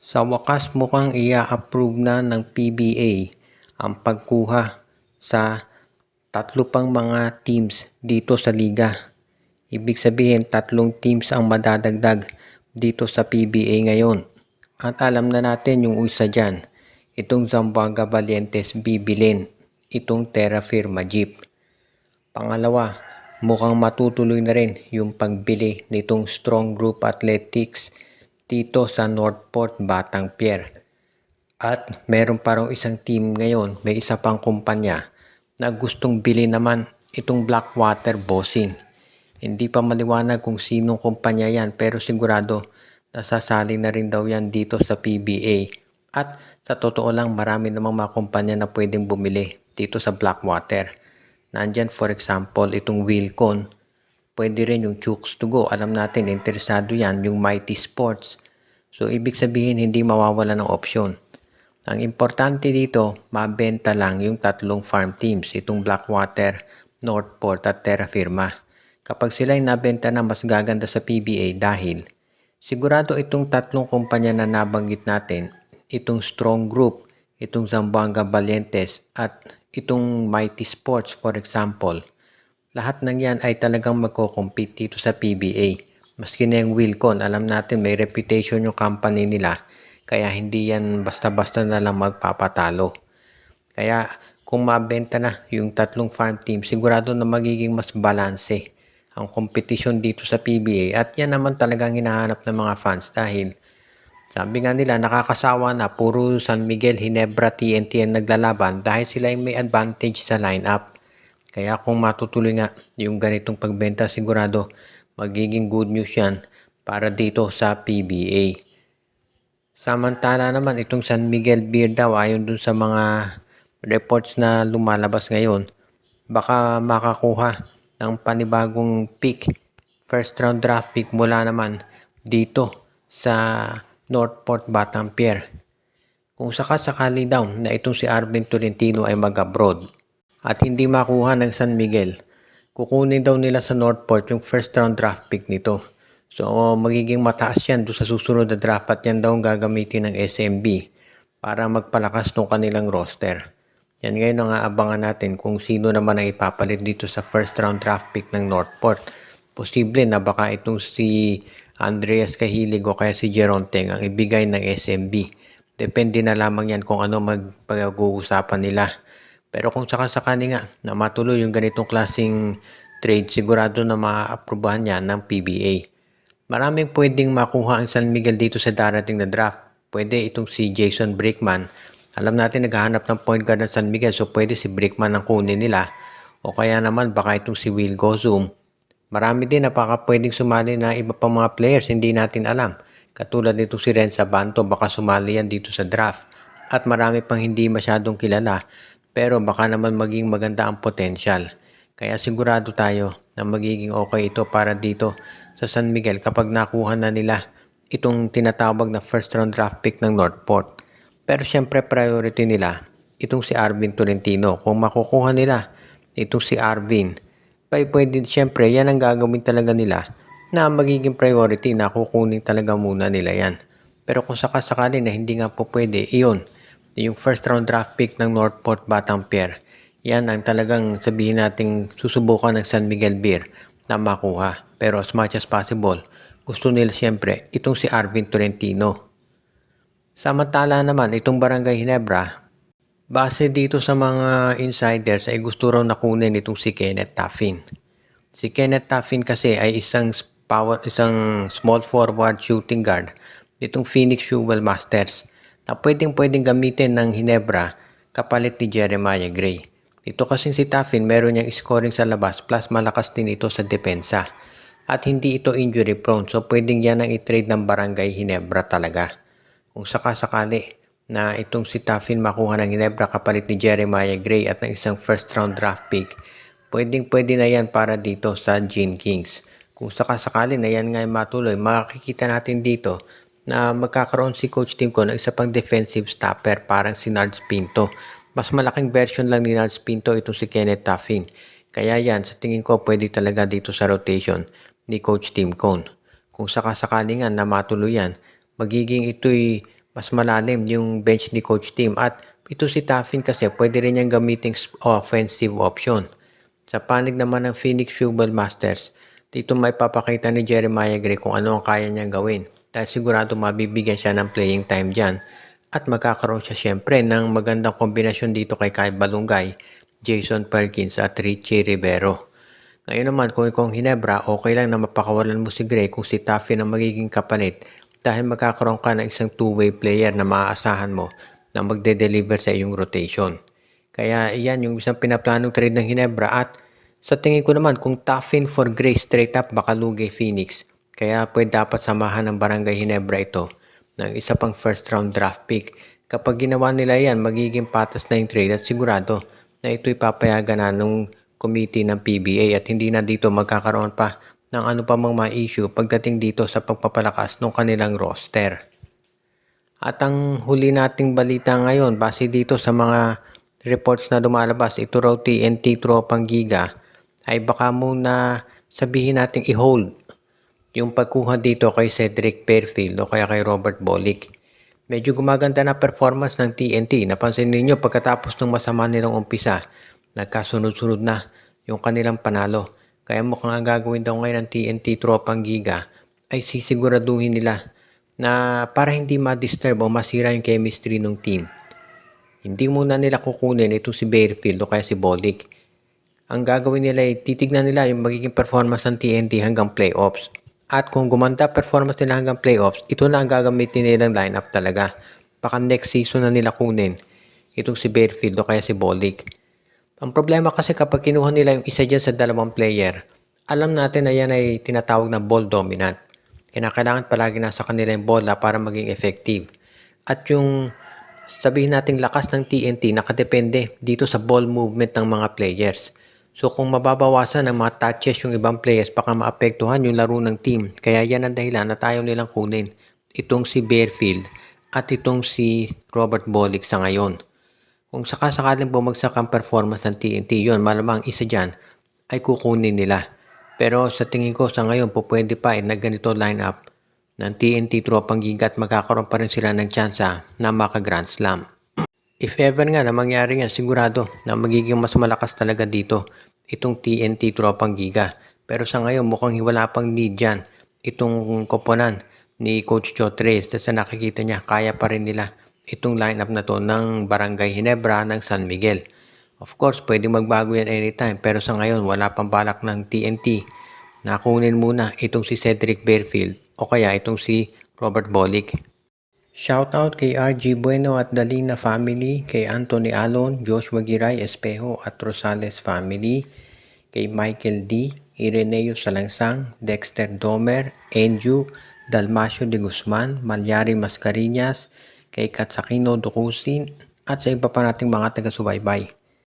Sa wakas mukhang i-approve na ng PBA ang pagkuha sa tatlo pang mga teams dito sa liga. Ibig sabihin 3 teams ang madadagdag dito sa PBA ngayon. At alam na natin yung isa dyan, itong Zamboanga Valientes bibilin, itong Terra Firma Jeep. Pangalawa, mukhang matutuloy na rin yung pagbili nitong Strong Group Athletics dito sa Northport, Batangpier. At meron pa raw isang team ngayon, may isa pang kumpanya na gustong bili naman itong Blackwater Bossing. Hindi pa maliwanag kung sinong kumpanya yan pero sigurado nasasali na rin daw yan dito sa PBA. At sa totoo lang marami namang mga kumpanya na pwedeng bumili dito sa Blackwater. Nandyan for example itong Wilcon, pwede rin yung Chooks to Go. Alam natin interesado yan yung Mighty Sports. So ibig sabihin hindi mawawala ng opsyon. Ang importante dito, mabenta lang yung tatlong farm teams, itong Blackwater, Northport at Terra Firma. Kapag sila ay nabenta na, mas gaganda sa PBA dahil sigurado itong tatlong kumpanya na nabanggit natin, itong Strong Group, itong Zamboanga Valientes at itong Mighty Sports for example, lahat ng yan ay talagang magko-compete dito sa PBA. Maski na yung Wilcon, alam natin may reputation yung company nila, kaya hindi yan basta-basta na lang magpapatalo. Kaya kung mabenta na yung tatlong farm team, sigurado na magiging mas balanse ang competition dito sa PBA. At yan naman talagang hinahanap ng mga fans dahil sabi nga nila nakakasawa na puro San Miguel, Ginebra, TNT ang naglalaban dahil sila ay may advantage sa lineup. Kaya kung matutuloy nga yung ganitong pagbenta, sigurado magiging good news yan para dito sa PBA. Samantala naman itong San Miguel Beer daw ayon dun sa mga reports na lumalabas ngayon, baka makakuha ng panibagong pick, first round draft pick mula naman dito sa Northport, Batangpier. Kung sakasakali daw na itong si Arvin Tolentino ay mag-abroad at hindi makuha ng San Miguel, kukunin daw nila sa Northport yung first round draft pick nito. So magiging mataas yan doon sa susunod na draft at yan daw ang gagamitin ng SMB para magpalakas ng kanilang roster. Yan ngayon ang aabangan natin kung sino naman ang ipapalit dito sa first round draft pick ng Northport. Posible na baka itong si Andreas Cahilig o kaya si Geronteng ang ibigay ng SMB. Depende na lamang yan kung ano magpag-uusapan nila. Pero kung sakasakali nga na matuloy yung ganitong klaseng trade, sigurado na ma-aprobahan yan ng PBA. Maraming pwedeng makuha ang San Miguel dito sa darating na draft. Pwede itong si Jason Brickman. Alam natin naghahanap ng point guard ng San Miguel, so pwede si Brickman ang kunin nila. O kaya naman baka itong si Will Gozum. Marami din na baka pwedeng sumali na iba pang mga players, hindi natin alam. Katulad nito si Renza Banto, baka sumali yan dito sa draft. At marami pang hindi masyadong kilala, pero baka naman maging maganda ang potensyal. Kaya sigurado tayo na magiging okay ito para dito sa San Miguel kapag nakuha na nila itong tinatawag na first round draft pick ng Northport. Pero syempre priority nila itong si Arvin Tolentino. Kung makukuha nila itong si Arvin, pwede syempre yan ang gagawin talaga nila na magiging priority na kukunin talaga muna nila yan. Pero kung sakasakali na hindi nga po pwede, iyon, yung first round draft pick ng Northport Batangpier, yan ang talagang sabihin nating susubukan ng San Miguel Beer na makuha. Pero as much as possible, gusto nila siyempre itong si Arvin Tolentino. Samantala naman itong Barangay Ginebra, base dito sa mga insiders ay gusto raw nakunin itong si Kenneth Taffin. Si Kenneth Taffin kasi ay isang small forward shooting guard nitong Phoenix Fuel Masters na pwedeng gamitin ng Ginebra kapalit ni Jeremiah Gray. Ito kasing si Taffin meron niyang scoring sa labas plus malakas din ito sa depensa at hindi ito injury prone, so pwedeng yan ang i-trade ng Barangay Ginebra talaga. Kung sakasakali na itong si Taffin makuha ng Ginebra kapalit ni Jeremiah Gray at ng isang first round draft pick, pwede na yan para dito sa Gene Kings. Kung sakasakali na yan nga matuloy, makikita natin dito na magkakaroon si Coach Timko ng isa pang defensive stopper parang si Nards Pinto. Mas malaking version lang ni Nards Pinto itong si Kenneth Taffin. Kaya yan, sa tingin ko pwede talaga dito sa rotation ni Coach Tim Cone. Kung sakasakali nga na matuloy yan, magiging ito'y mas malalim yung bench ni Coach Tim. At ito si Taffin kasi pwede rin niyang gamiting offensive option. Sa panig naman ng Phoenix Football Masters, dito may papakita ni Jeremiah Gray kung ano ang kaya niyang gawin. Dahil sigurado mabibigyan siya ng playing time dyan. At magkakaroon siya syempre ng magandang kombinasyon dito kay Kyle Balungay, Jason Perkins at Richie Rivero. Ngayon naman kung ikaw ang Hinebra, okay lang na mapakawalan mo si Gray kung si Taffin ang magiging kapalit dahil magkakaroon ka ng isang two-way player na maaasahan mo na magde-deliver sa iyong rotation. Kaya iyan yung isang pinaplanong trade ng Hinebra at sa tingin ko naman kung Taffin for Gray straight up baka lugi Phoenix. Kaya pwede dapat samahan ng Barangay Hinebra ito ng isa pang first round draft pick. Kapag ginawa nila yan, magiging patas na yung trade at sigurado na ito'y papayagan na nung committee ng PBA at hindi na dito magkakaroon pa ng ano pa mang ma-issue pagdating dito sa pagpapalakas ng kanilang roster. At ang huli nating balita ngayon, base dito sa mga reports na lumalabas, ito raw TNT Tropang Giga ay baka muna sabihin nating i-hold yung pagkuha dito kay Cedric Fairfield o kaya kay Robert Bolick. Medyo gumaganda na performance ng TNT. Napansin niyo pagkatapos ng masama nilang umpisa, nagkasunod-sunod na yung kanilang panalo. Kaya mukhang ang gagawin daw ngayon ng TNT Tropang Giga ay sisiguraduhin nila na para hindi ma-disturb o masira yung chemistry ng team. Hindi muna nila kukunin ito si Fairfield o kaya si Bolick. Ang gagawin nila ay titignan nila yung magiging performance ng TNT hanggang playoffs. At kung gumanda performance nila hanggang playoffs, ito na ang gagamitin nilang lineup talaga. Baka next season na nila kunin itong si Fairfield o kaya si Bolick. Ang problema kasi kapag kinuha nila yung isa dyan sa dalawang player, alam natin na yan ay tinatawag na ball dominant. Kailangan palagi nasa kanila yung bola para maging effective. At yung sabihin nating lakas ng TNT nakadepende dito sa ball movement ng mga players. So kung mababawasan ng mga touches yung ibang players, baka maapektuhan yung laro ng team. Kaya yan ang dahilan na tayo nilang kunin itong si Fairfield at itong si Robert Bolick sa ngayon. Kung sakasakaling bumagsak ang performance ng TNT, yun malamang isa dyan ay kukunin nila. Pero sa tingin ko sa ngayon pwede pa na ganito lineup ng TNT Tropang Giga at magkakaroon pa rin sila ng tsansa na maka-Grand Slam. If ever nga na mangyari yan, sigurado na magiging mas malakas talaga dito itong TNT Tropang Giga. Pero sa ngayon mukhang wala pang need dyan itong koponan ni Coach Joe Tres. Sa nakikita niya, kaya pa rin nila itong lineup na to ng Barangay Hinebra ng San Miguel. Of course, pwede magbago yan anytime pero sa ngayon wala pang balak ng TNT na kunin muna itong si Cedric Fairfield o kaya itong si Robert Bolick. Shoutout kay RG Bueno at Dalina family, kay Anthony Alon, Joshua Giray Espejo at Rosales family, kay Michael D, Ireneo Salangsang, Dexter Domer, Enju, Dalmacio de Guzman, Malyari Mascarinas, kay Katsakino Dukusin at sa iba pa nating mga taga-subaybay.